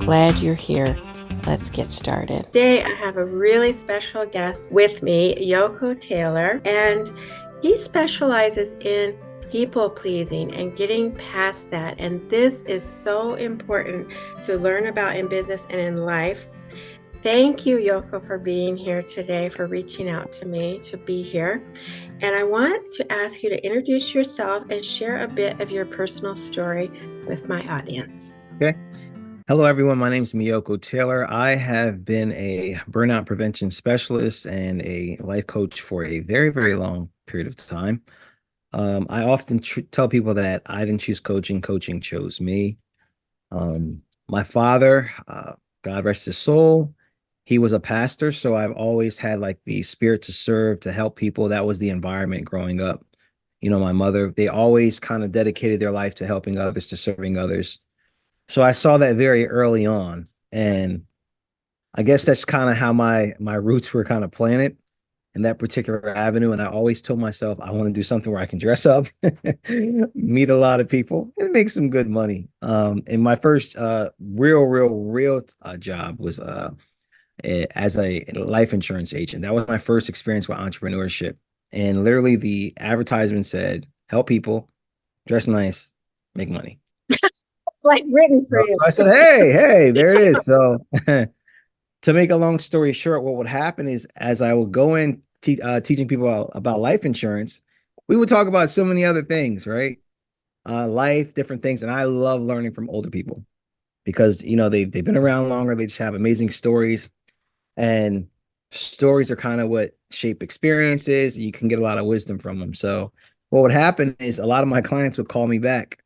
Glad you're here. Let's get started. Today, I have a really special guest with me, Meiyoko Taylor, and he specializes in people pleasing and getting past that. And this is so important to learn about in business and in life. Thank you, Yoko, for being here today, for reaching out to me to be here. And I want to ask you to introduce yourself and share a bit of your personal story with my audience. Okay. Hello, everyone. My name is Meiyoko Taylor. I have been a burnout prevention specialist and a life coach for a very, very long period of time. I often tell people that I didn't choose coaching, coaching chose me. My father, God rest his soul, he was a pastor. So I've always had like the spirit to serve, to help people. That was the environment growing up. My mother, they always kind of dedicated their life to helping others, to serving others. So I saw that very early on, and I guess that's kind of how my roots were kind of planted in that particular avenue. And I always told myself I want to do something where I can dress up, meet a lot of people, and make some good money. And my first real job was as a life insurance agent. That was my first experience with entrepreneurship. And literally, the advertisement said, "Help people, dress nice, make money." Like written for So you. I said, hey, there it is. So to make a long story short, what would happen is as I would go in teaching people about life insurance, we would talk about so many other things, right? Life, different things. And I love learning from older people because, they've been around longer. They just have amazing stories. And stories are kind of what shape experiences. You can get a lot of wisdom from them. So what would happen is a lot of my clients would call me back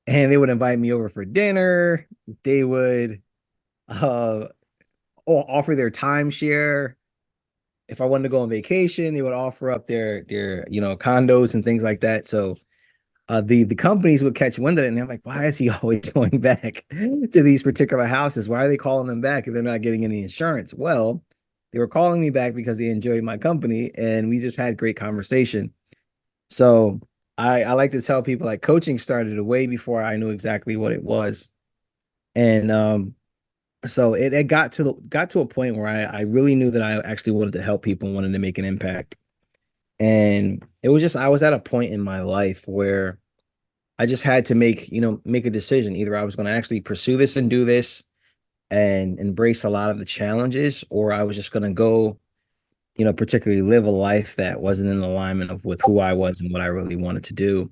and they would invite me over for dinner. They would uh offer their timeshare. If I wanted to go on vacation, they would offer up their condos and things like that. So the companies would catch wind of it and they're like, why is he always going back to these particular houses? Why are they calling them back if they're not getting any insurance? Well, they were calling me back because they enjoyed my company and we just had great conversation. So I like to tell people like coaching started way before I knew exactly what it was. And so it got to a point where I really knew that I actually wanted to help people and wanted to make an impact. And it was just I was at a point in my life where I just had to make a decision. Either I was going to actually pursue this and do this and embrace a lot of the challenges, or I was just going to go, particularly live a life that wasn't in alignment with who I was and what I really wanted to do.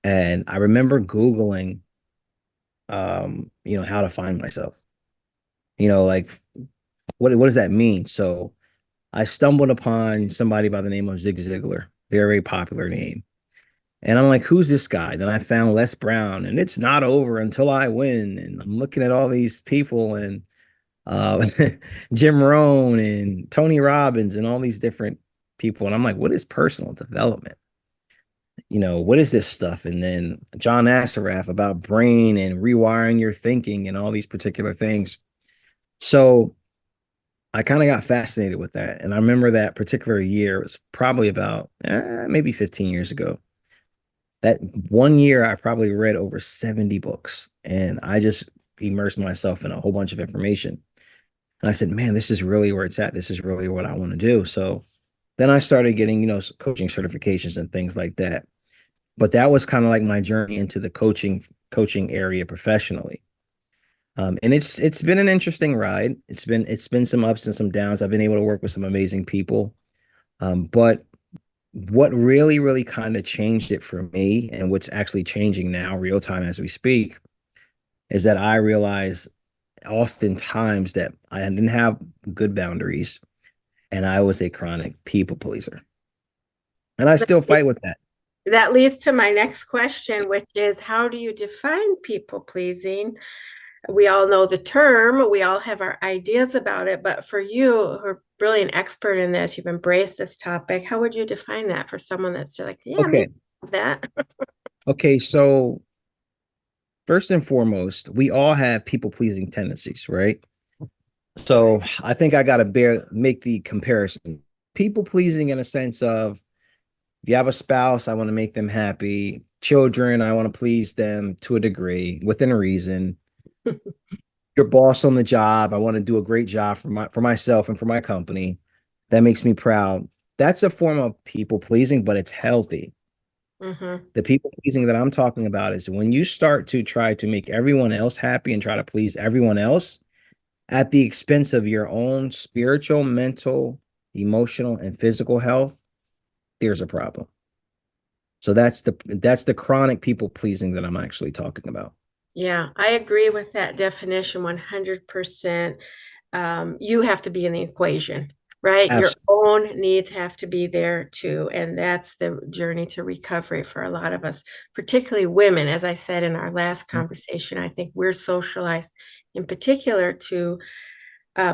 And I remember Googling, how to find myself, like what does that mean? So I stumbled upon somebody by the name of Zig Ziglar, very popular name. And I'm like, who's this guy? Then I found Les Brown, and it's not over until I win. And I'm looking at all these people and uh, Jim Rohn and Tony Robbins and all these different people. And I'm like, what is personal development? What is this stuff? And then John Assaraf about brain and rewiring your thinking and all these particular things. So I kind of got fascinated with that. And I remember that particular year, it was probably about maybe 15 years ago. That one year, I probably read over 70 books and I just immersed myself in a whole bunch of information. And I said, man, this is really where it's at. This is really what I want to do. So then I started getting, coaching certifications and things like that. But that was kind of like my journey into the coaching area professionally. And it's been an interesting ride. It's been some ups and some downs. I've been able to work with some amazing people. But what really kind of changed it for me and what's actually changing now real time as we speak is that I realize oftentimes that I didn't have good boundaries and I was a chronic people pleaser. And I still fight with that. That leads to my next question, which is how do you define people pleasing? We all know the term, we all have our ideas about it, but for you, who are really an expert in this, you've embraced this topic, how would you define that for someone that's like, yeah, Okay. maybe that? Okay. So first and foremost, we all have people pleasing tendencies, right? So I think I got to make the comparison. People pleasing in a sense of if you have a spouse, I want to make them happy. Children, I want to please them to a degree within reason. your boss on the job. I want to do a great job for myself and for my company. That makes me proud. That's a form of people pleasing, but it's healthy. Mm-hmm. The people pleasing that I'm talking about is when you start to try to make everyone else happy and try to please everyone else at the expense of your own spiritual, mental, emotional, and physical health, there's a problem. So that's the chronic people pleasing that I'm actually talking about. Yeah, I agree with that definition 100%. You have to be in the equation, right? Your Absolutely. own needs have to be there too. And that's the journey to recovery for a lot of us, particularly women. As I said in our last conversation, I think we're socialized in particular to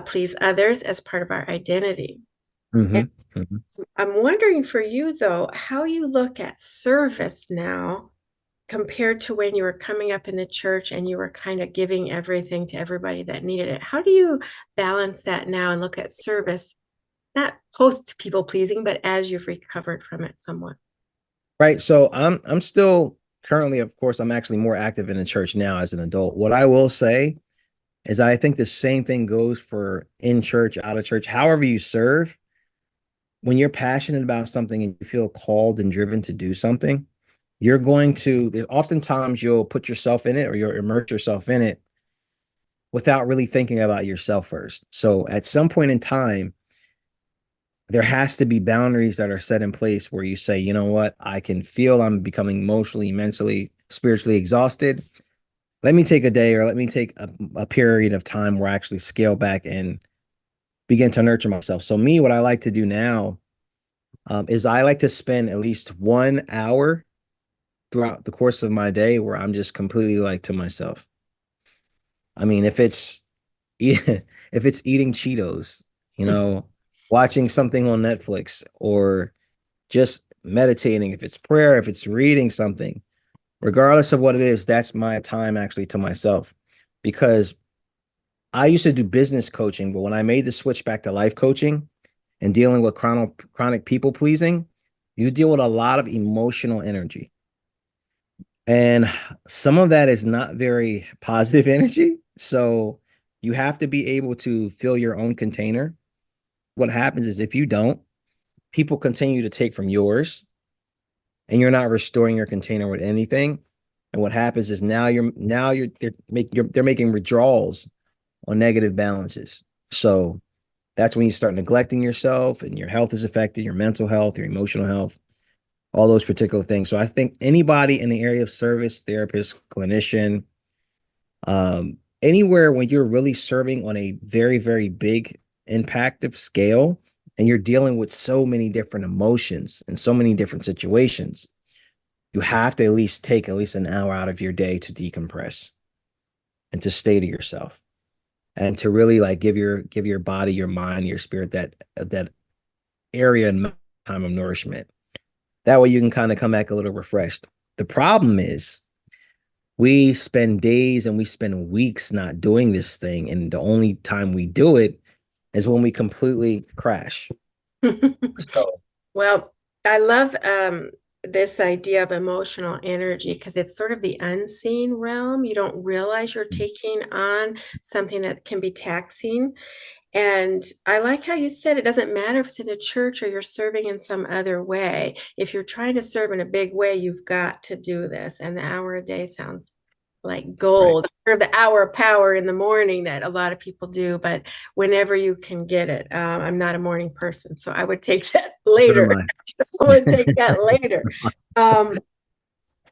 please others as part of our identity. And Hmm. Hmm. I'm wondering for you, though, how you look at service now compared to when you were coming up in the church and you were kind of giving everything to everybody that needed it. How do you balance that now and look at service, not post people pleasing, but as you've recovered from it somewhat? Right. So I'm still currently, of course, I'm actually more active in the church now as an adult. What I will say is that I think the same thing goes for in church, out of church, however you serve. When you're passionate about something and you feel called and driven to do something, you're going to oftentimes you'll put yourself in it or you'll immerse yourself in it without really thinking about yourself first. So at some point in time, there has to be boundaries that are set in place where you say, you know what, I can feel I'm becoming emotionally, mentally, spiritually exhausted. Let me take a day or let me take a period of time where I actually scale back and begin to nurture myself. So, me, what I like to do now is I like to spend at least 1 hour throughout the course of my day where I'm just completely like to myself. I mean, if it's eating Cheetos, you know, watching something on Netflix or just meditating, if it's prayer, if it's reading something, regardless of what it is, that's my time actually to myself. Because I used to do business coaching, but when I made the switch back to life coaching and dealing with chronic people pleasing, you deal with a lot of emotional energy. And some of that is not very positive energy. So you have to be able to fill your own container. What happens is if you don't, people continue to take from yours and you're not restoring your container with anything. And what happens is now they're making withdrawals on negative balances. So that's when you start neglecting yourself and your health is affected, your mental health, your emotional health, all those particular things. So I think anybody in the area of service, therapist, clinician, anywhere when you're really serving on a very, very big impactive scale and you're dealing with so many different emotions and so many different situations, you have to at least take at least an hour out of your day to decompress and to stay to yourself and to really like give your body, your mind, your spirit that area and time of nourishment. That way you can kind of come back a little refreshed. The problem is we spend days and we spend weeks not doing this thing. And the only time we do it is when we completely crash. So, Well, I love this idea of emotional energy because it's sort of the unseen realm. You don't realize you're taking on something that can be taxing. And I like how you said it doesn't matter if it's in the church or you're serving in some other way. If you're trying to serve in a big way, you've got to do this. And the hour a day sounds like right. gold, or the hour of power in the morning that a lot of people do, but whenever you can get it. I'm not a morning person, so I would take that Never later. mind. I would take that later. Um,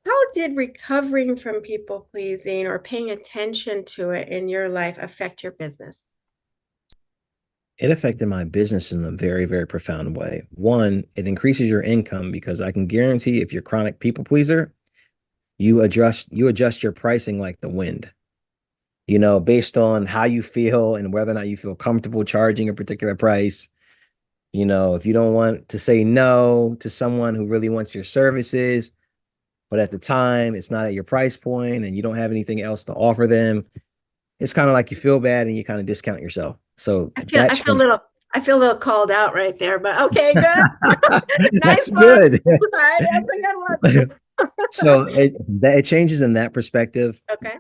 how did recovering from people pleasing or paying attention to it in your life affect your business? It affected my business in a very, very profound way. One, it increases your income because I can guarantee if you're a chronic people pleaser, you adjust your pricing like the wind, based on how you feel and whether or not you feel comfortable charging a particular price. If you don't want to say no to someone who really wants your services, but at the time it's not at your price point and you don't have anything else to offer them, it's kind of like you feel bad and you kind of discount yourself. So I feel that I feel a changed. little I feel a little called out right there, but okay, good. Nice That's one. good. That's a good one. So it changes in that perspective. Okay.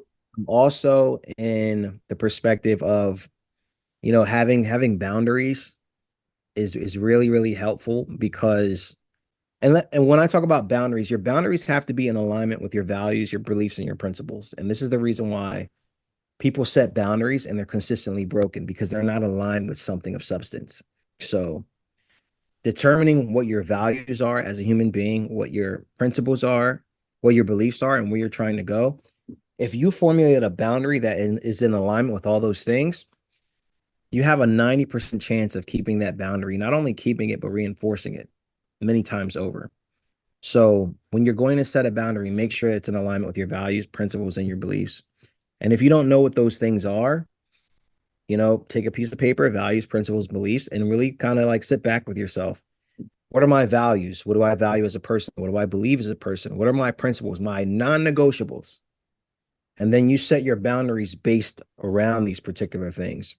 Also in the perspective of, having boundaries is really, really helpful because and when I talk about boundaries, your boundaries have to be in alignment with your values, your beliefs, and your principles. And this is the reason why people set boundaries and they're consistently broken because they're not aligned with something of substance. So determining what your values are as a human being, what your principles are, what your beliefs are, and where you're trying to go. If you formulate a boundary that is in alignment with all those things, you have a 90% chance of keeping that boundary, not only keeping it, but reinforcing it many times over. So when you're going to set a boundary, make sure it's in alignment with your values, principles, and your beliefs. And if you don't know what those things are, take a piece of paper, values, principles, beliefs, and really kind of like sit back with yourself. What are my values? What do I value as a person? What do I believe as a person? What are my principles, my non-negotiables? And then you set your boundaries based around these particular things.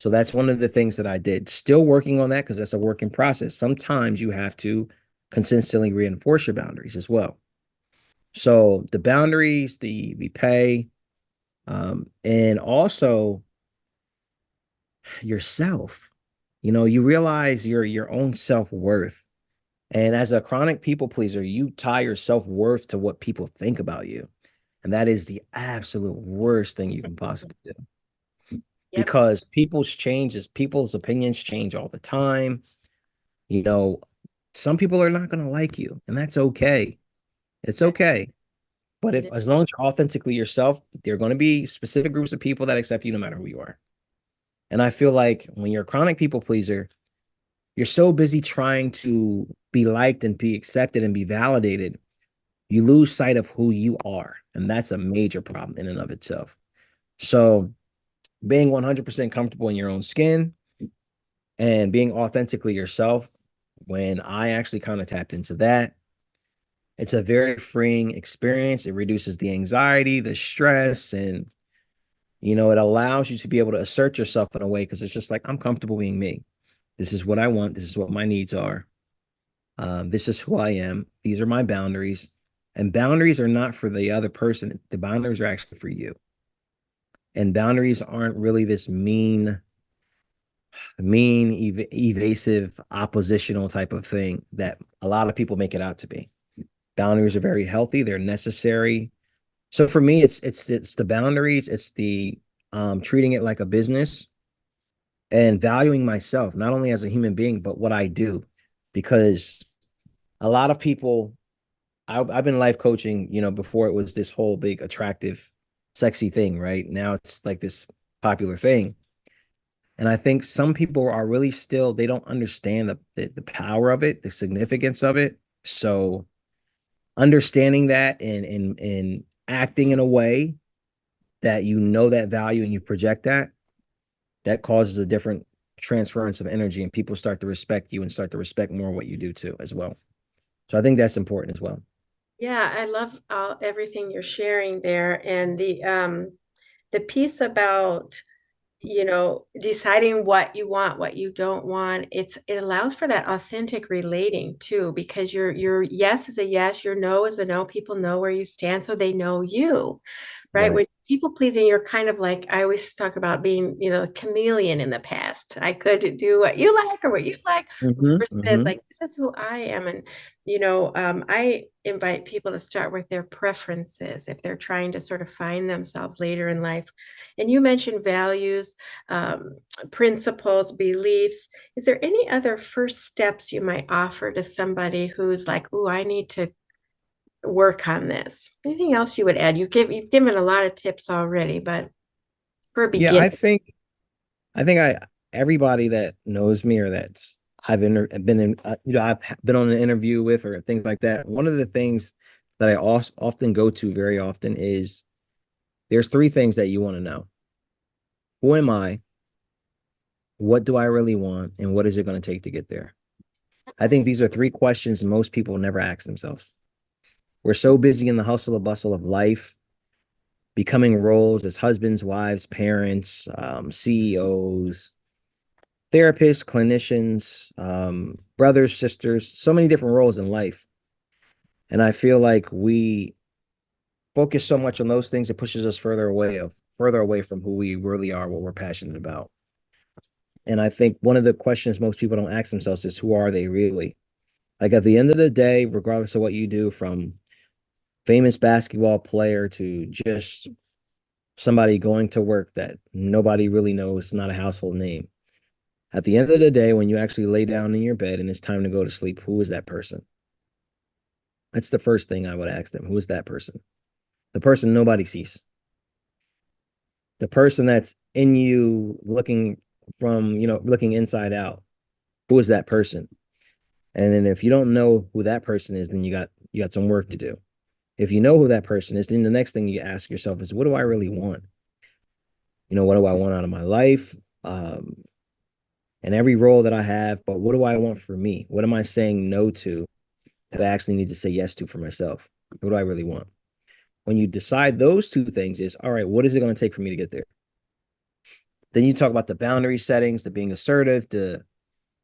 So that's one of the things that I did. Still working on that because that's a working process. Sometimes you have to consistently reinforce your boundaries as well. So the boundaries, the pay, and also yourself. You realize your own self-worth. And as a chronic people pleaser, you tie your self-worth to what people think about you. And that is the absolute worst thing you can possibly do Yep. because people's opinions change all the time. You know, some people are not going to like you, and that's okay. It's Yeah. okay. But if It as long as you're authentically yourself, there are going to be specific groups of people that accept you no matter who you are. And I feel like when you're a chronic people pleaser, you're so busy trying to be liked and be accepted and be validated, you lose sight of who you are. And that's a major problem in and of itself. So being 100% comfortable in your own skin and being authentically yourself, when I actually kind of tapped into that, it's a very freeing experience. It reduces the anxiety, the stress, and it allows you to be able to assert yourself in a way because it's just like I'm comfortable being me. This is what I want. This is what my needs are. This is who I am. These are my boundaries. And boundaries are not for the other person. The boundaries are actually for you. And boundaries aren't really this evasive, oppositional type of thing that a lot of people make it out to be. Boundaries are very healthy. They're necessary. So for me, it's the boundaries. It's the treating it like a business and valuing myself, not only as a human being, but what I do. Because a lot of people, I've been life coaching, before it was this whole big, attractive, sexy thing, right? Now it's like this popular thing. And I think some people are really still, they don't understand the power of it, the significance of it. So understanding that and acting in a way that that value and you project that causes a different transference of energy and people start to respect you and start to respect more what you do too as well. So I think that's important as well. Yeah, I love everything you're sharing there, and the piece about deciding what you want, what you don't want. It allows for that authentic relating too, because your yes is a yes, your no is a no. People know where you stand, so they know you. Right? Right. When people pleasing, you're kind of like, I always talk about being, a chameleon in the past. I could do what you like or what you like Mm-hmm. versus Mm-hmm. like, this is who I am. And, I invite people to start with their preferences if they're trying to sort of find themselves later in life. And you mentioned values, principles, beliefs. Is there any other first steps you might offer to somebody who's like, oh, I need to work on this? Anything else you would add? You've given a lot of tips already, but for a Yeah, beginning. I everybody that knows me or that's been in I've been on an interview with or things like that. One of the things that I also often go to very often is there's three things that you want to know. Who am I? What do I really want? And what is it going to take to get there? I think these are three questions most people never ask themselves. We're so busy in the hustle and bustle of life, becoming roles as husbands, wives, parents, CEOs, therapists, clinicians, brothers, sisters, so many different roles in life. And I feel like we focus so much on those things, it pushes us further away from who we really are, what we're passionate about. And I think one of the questions most people don't ask themselves is, who are they really? Like at the end of the day, regardless of what you do, from famous basketball player to just somebody going to work that nobody really knows, not a household name. At the end of the day, when you actually lay down in your bed and it's time to go to sleep, who is that person? That's the first thing I would ask them. Who is that person? The person nobody sees. The person that's in you looking looking inside out. Who is that person? And then if you don't know who that person is, then you got some work to do. If you know who that person is, then the next thing you ask yourself is, what do I really want? What do I want out of my life? And every role that I have, but what do I want for me? What am I saying no to that I actually need to say yes to for myself? What do I really want? When you decide those two things is, all right, what is it going to take for me to get there? Then you talk about the boundary settings, the being assertive, the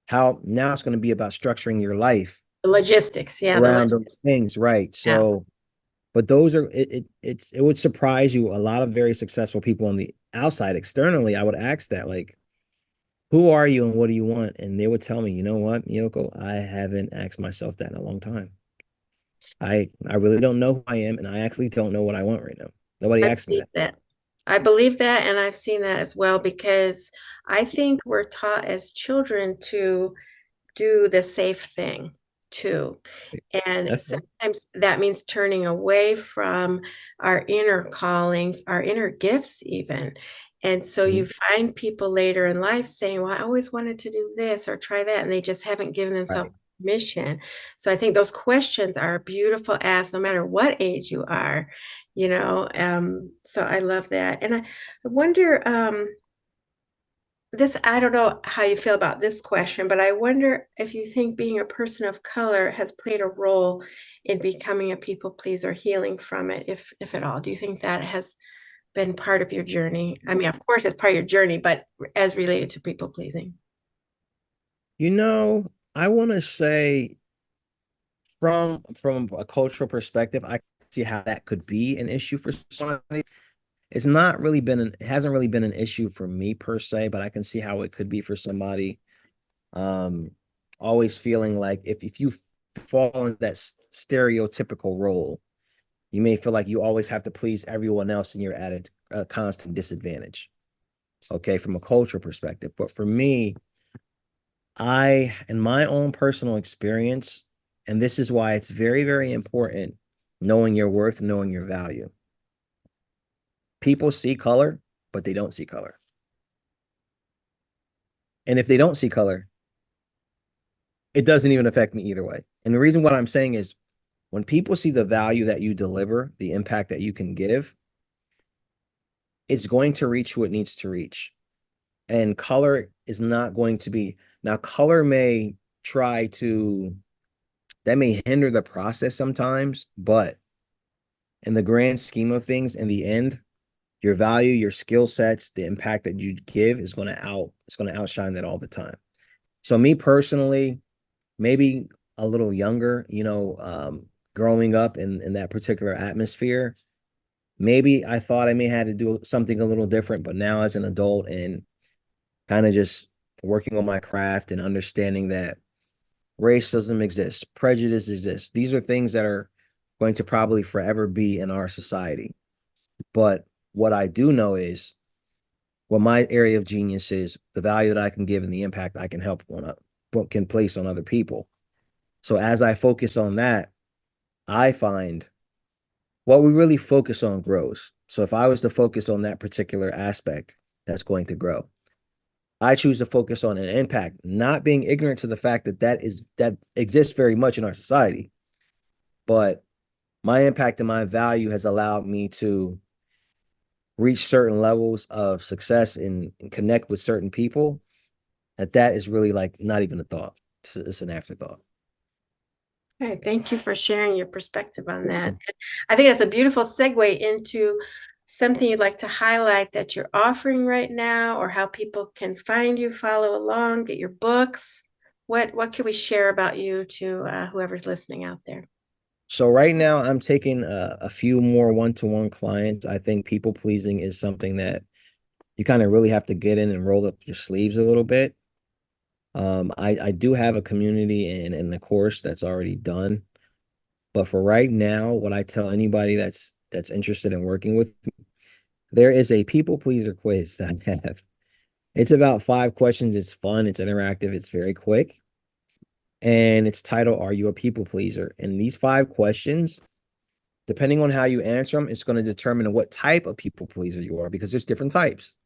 how now it's going to be about structuring your life The logistics, yeah, around those things, right? yeah. So, but those are it would surprise you. A lot of very successful people on the outside, externally, I would ask that, like, who are you and what do you want? And they would tell me, you know what, Meiyoko, I haven't asked myself that in a long time. I really don't know who I am, and I actually don't know what I want right now. Nobody I asked me believe that. that. I believe that, and I've seen that as well because I think we're taught as children to do the safe thing too. And That's fine. sometimes that means turning away from our inner callings, our inner gifts, even. And so Mhm. you find people later in life saying, well, I always wanted to do this or try that. And they just haven't given themselves Right. permission. So I think those questions are a beautiful ask, no matter what age you are, So I love that. And I wonder, I don't know how you feel about this question, but I wonder if you think being a person of color has played a role in becoming a people pleaser, healing from it, if at all. Do you think that has been part of your journey? I mean, of course, it's part of your journey, but as related to people pleasing. I want to say from a cultural perspective, I see how that could be an issue for somebody. It hasn't really been an issue for me per se, but I can see how it could be for somebody. Um, Always feeling like if you fall into that stereotypical role, you may feel like you always have to please everyone else and you're at a constant disadvantage. Okay, from a cultural perspective. But for me, in my own personal experience, and this is why it's very, very important knowing your worth, knowing your value. People see color, but they don't see color. And if they don't see color, it doesn't even affect me either way. And the reason what I'm saying is when people see the value that you deliver, the impact that you can give, it's going to reach who it needs to reach. And color is not going to be, now, color may try to, that may hinder the process sometimes, but in the grand scheme of things, in the end, your value, your skill sets, the impact that you give it's going to outshine that all the time. So me personally, maybe a little younger, growing up in that particular atmosphere, maybe I thought I may have to do something a little different, but now as an adult and kind of just working on my craft and understanding that racism exists, prejudice exists. These are things that are going to probably forever be in our society. But what I do know is what my area of genius is, the value that I can give and the impact I can can place on other people. So as I focus on that, I find what we really focus on grows. So if I was to focus on that particular aspect, that's going to grow. I choose to focus on an impact, not being ignorant to the fact that exists very much in our society. But my impact and my value has allowed me to reach certain levels of success and connect with certain people that is really like not even a thought. It's an afterthought. Okay, thank you for sharing your perspective on that. I think that's a beautiful segue into something you'd like to highlight that you're offering right now, or how people can find you, follow along, get your books. What can we share about you to whoever's listening out there? So right now I'm taking a few more one-to-one clients. I think people pleasing is something that you kind of really have to get in and roll up your sleeves a little bit. I do have a community and a course that's already done. But for right now, what I tell anybody that's interested in working with, there is a people pleaser quiz that I have. It's about 5 questions. It's fun, it's interactive, it's very quick. And it's titled, Are You a People Pleaser? And these 5 questions, depending on how you answer them, it's going to determine what type of people pleaser you are because there's different types.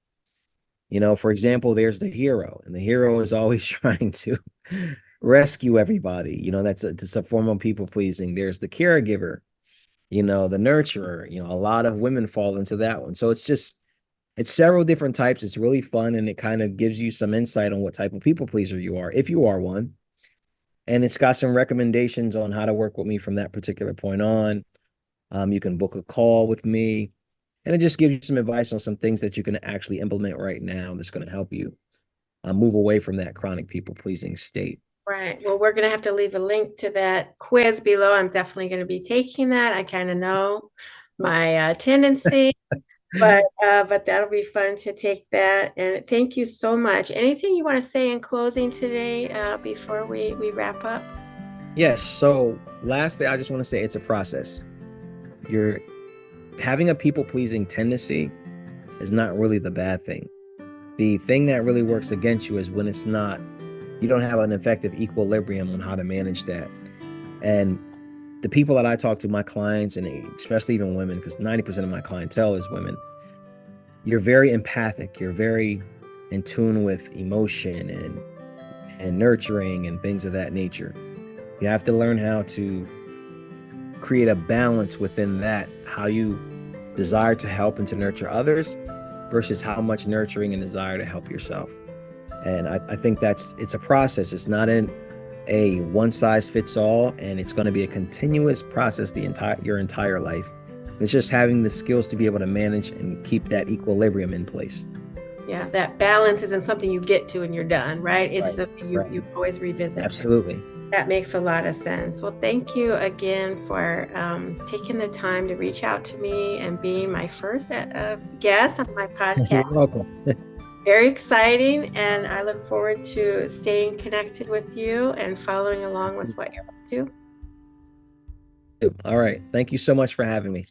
For example, there's the hero, and the hero is always trying to rescue everybody. That's a form of people pleasing. There's the caregiver, the nurturer. A lot of women fall into that one. So it's several different types. It's really fun, and it kind of gives you some insight on what type of people pleaser you are, if you are one. And it's got some recommendations on how to work with me from that particular point on. You can book a call with me, and it just gives you some advice on some things that you can actually implement right now that's going to help you move away from that chronic people pleasing state. Right. Well, we're going to have to leave a link to that quiz below. I'm definitely going to be taking that. I kind of know my tendency, but that'll be fun to take that. And thank you so much. Anything you want to say in closing today before we wrap up? Yes. So, lastly, I just want to say it's a process. You're having a people pleasing tendency is not really the bad thing. The thing that really works against you is when it's not, you don't have an effective equilibrium on how to manage that. And the people that I talk to, my clients, and especially even women, because 90% of my clientele is women, you're very empathic. You're very in tune with emotion and nurturing and things of that nature. You have to learn how to create a balance within that, how you desire to help and to nurture others versus how much nurturing and desire to help yourself. And I think it's a process. It's not a one size fits all, and it's going to be a continuous process your entire life. It's just having the skills to be able to manage and keep that equilibrium in place. Yeah, that balance isn't something you get to and you're done, right? It's something you always revisit. Absolutely. That makes a lot of sense. Well, thank you again for taking the time to reach out to me and being my first guest on my podcast. You're welcome. Very exciting, and I look forward to staying connected with you and following along with what you're up to. All right. Thank you so much for having me.